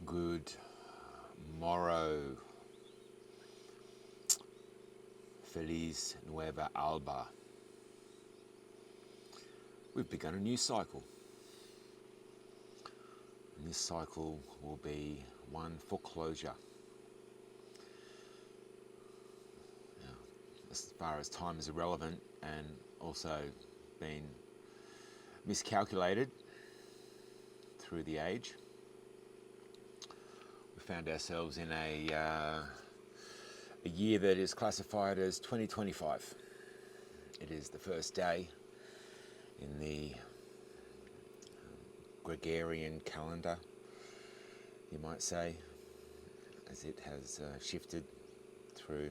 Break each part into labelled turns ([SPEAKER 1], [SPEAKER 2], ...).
[SPEAKER 1] Good morrow. Feliz Nueva Alba. We've begun a new cycle. And this cycle will be one for closure. Now, as far as time is irrelevant and also been miscalculated through the age, we found ourselves in a year that is classified as 2025. It is the first day in the Gregorian calendar, you might say, as it has shifted through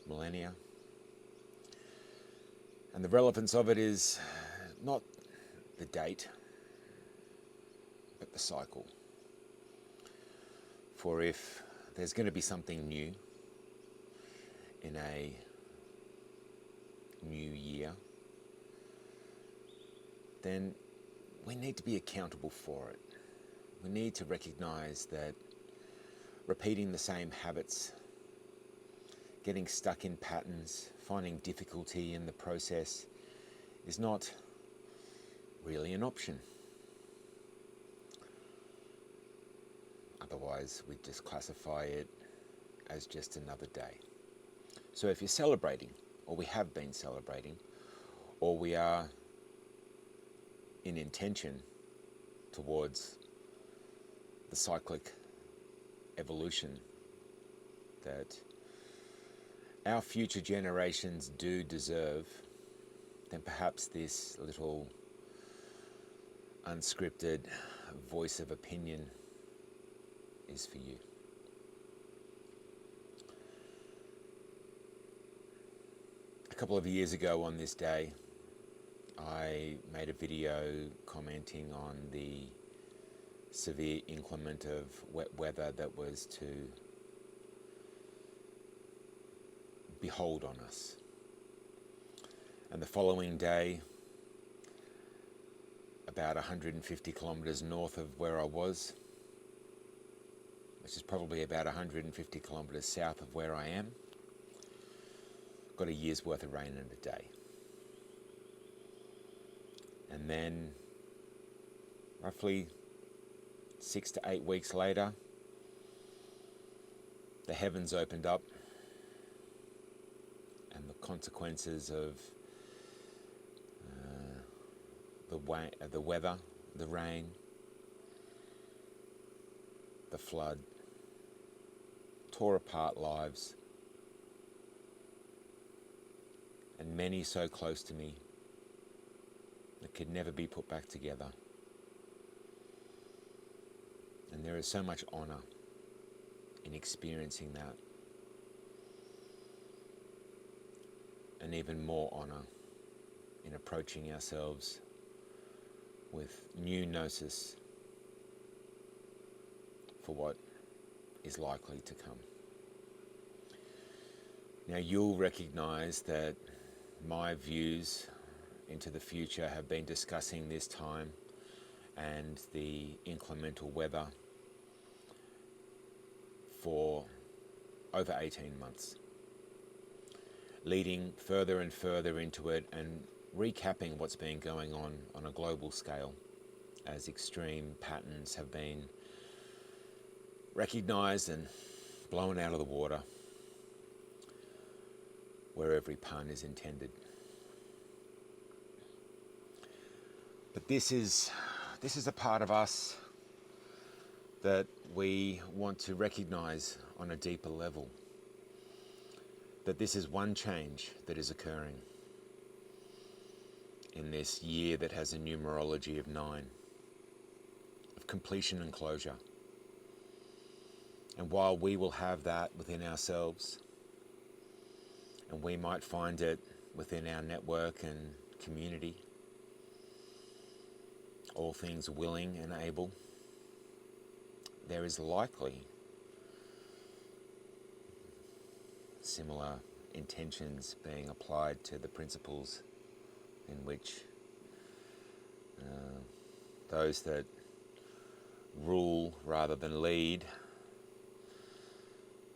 [SPEAKER 1] millennia. And the relevance of it is not the date, but the cycle. For if there's going to be something new in a new year, then we need to be accountable for it. We need to recognize that repeating the same habits, getting stuck in patterns, finding difficulty in the process is not really an option. Otherwise, we just classify it as just another day. So if you're celebrating, or we have been celebrating, or we are in intention towards the cyclic evolution that our future generations do deserve, then perhaps this little unscripted voice of opinion is for you. A couple of years ago on this day, I made a video commenting on the severe inclement of wet weather that was to behold on us. And the following day, about 150 kilometres north of where I was, which is probably about 150 kilometres south of where I am, got a year's worth of rain in a day. And then roughly 6 to 8 weeks later, the heavens opened up and the consequences of the weather, the rain, the flood, tore apart lives, and many so close to me that could never be put back together. And there is so much honour in experiencing that, and even more honour in approaching ourselves with new gnosis for what is likely to come. Now you'll recognise that my views into the future have been discussing this time and the inclemental weather for over 18 months, leading further and further into it and recapping what's been going on a global scale as extreme patterns have been recognised and blown out of the water, where every pun is intended. But this is a part of us that we want to recognise on a deeper level, that this is one change that is occurring in this year that has a numerology of 9, of completion and closure. And while we will have that within ourselves, and we might find it within our network and community, all things willing and able, there is likely similar intentions being applied to the principles in which those that rule rather than lead,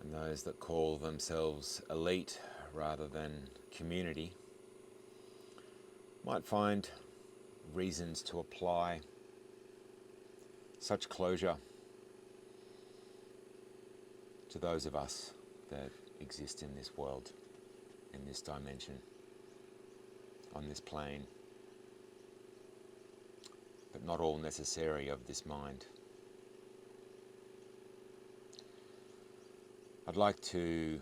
[SPEAKER 1] and those that call themselves elite rather than community might find reasons to apply such closure to those of us that exist in this world, in this dimension, on this plane, but not all necessary of this mind. I'd like to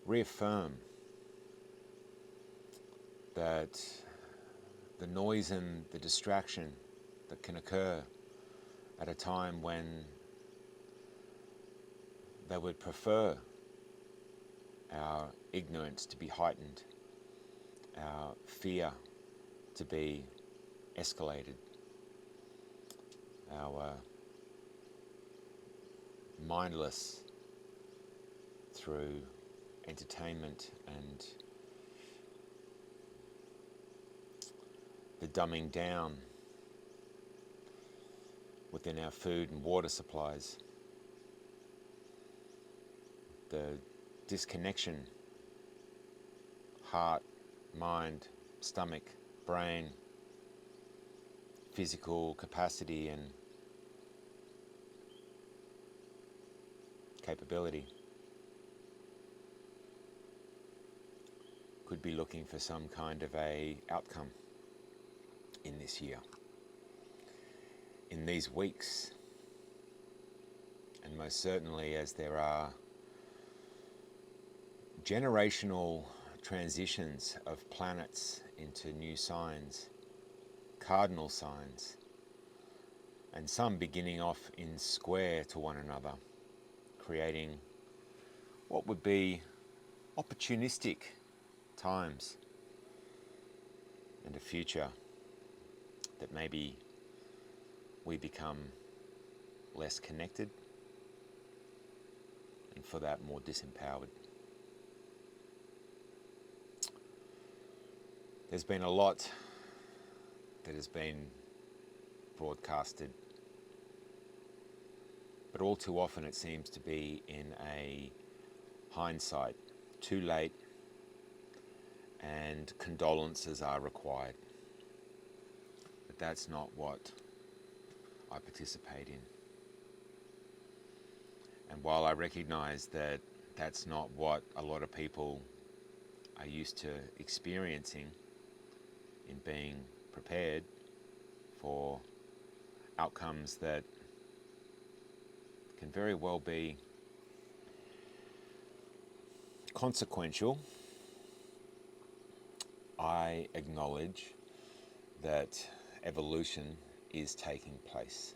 [SPEAKER 1] reaffirm that the noise and the distraction that can occur at a time when they would prefer our ignorance to be heightened, our fear to be escalated, our mindless through entertainment and the dumbing down within our food and water supplies, the disconnection, heart, mind, stomach, brain, physical capacity and capability, could be looking for some kind of a outcome in this year, in these weeks, and most certainly as there are generational transitions of planets into new signs, cardinal signs, and some beginning off in square to one another, creating what would be opportunistic times and a future that maybe we become less connected and for that more disempowered. There's been a lot that has been broadcasted, but all too often it seems to be in a hindsight, too late, and condolences are required. But that's not what I participate in. And while I recognize that that's not what a lot of people are used to experiencing in being prepared for outcomes that can very well be consequential, I acknowledge that evolution is taking place,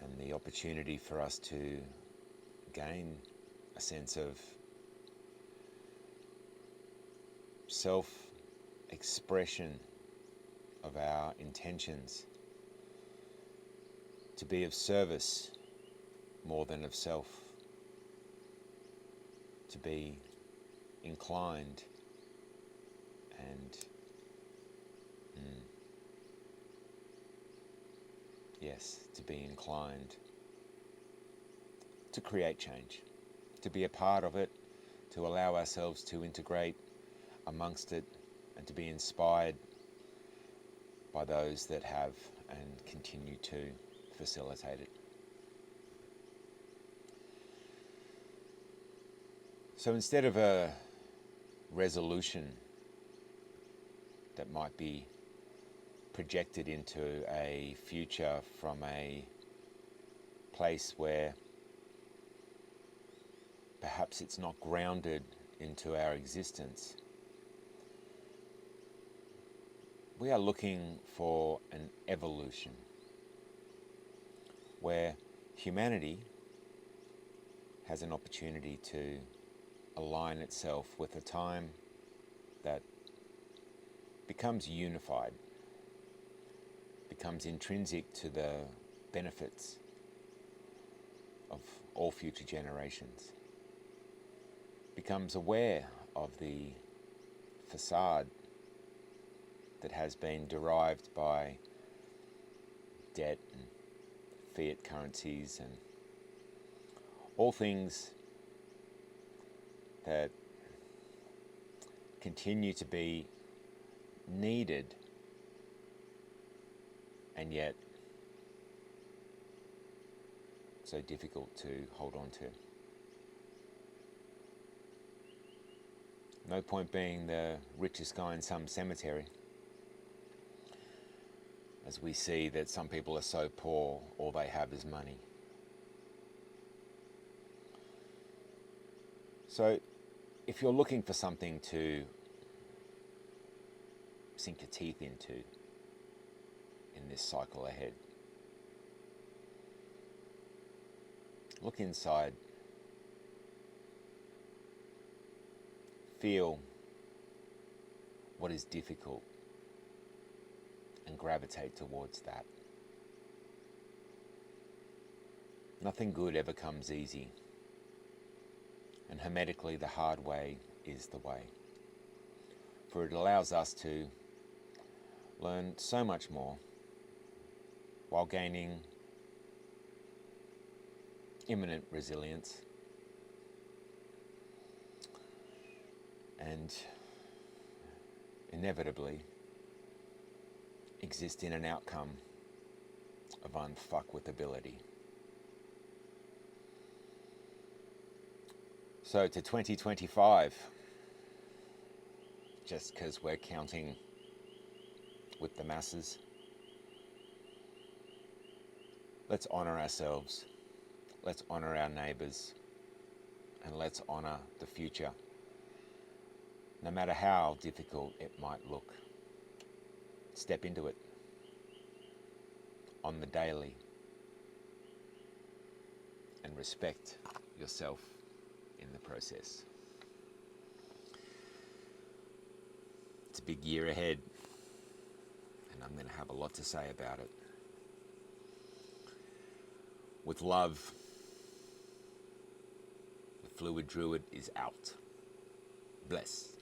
[SPEAKER 1] and the opportunity for us to gain a sense of self-expression of our intentions, to be of service more than of self, to be inclined and to be inclined to create change, to be a part of it, to allow ourselves to integrate amongst it, and to be inspired by those that have and continue to facilitate it. So instead of a resolution that might be projected into a future from a place where perhaps it's not grounded into our existence, we are looking for an evolution where humanity has an opportunity to align itself with a time that becomes unified, becomes intrinsic to the benefits of all future generations, becomes aware of the facade that has been derived by debt and fiat currencies and all things that continue to be needed and yet so difficult to hold on to. No point being the richest guy in some cemetery, as we see that some people are so poor, all they have is money. So if you're looking for something to sink your teeth into in this cycle ahead, look inside, feel what is difficult and gravitate towards that. Nothing good ever comes easy, and hermetically the hard way is the way, for it allows us to learn so much more while gaining imminent resilience and inevitably exist in an outcome of unfuckwithability. So to 2025, just because we're counting with the masses, let's honour ourselves, let's honour our neighbours, and let's honour the future, no matter how difficult it might look. Step into it on the daily and respect yourself in the process. It's a big year ahead, and I'm going to have a lot to say about it. With love, the Fluid Druid is out. Bless.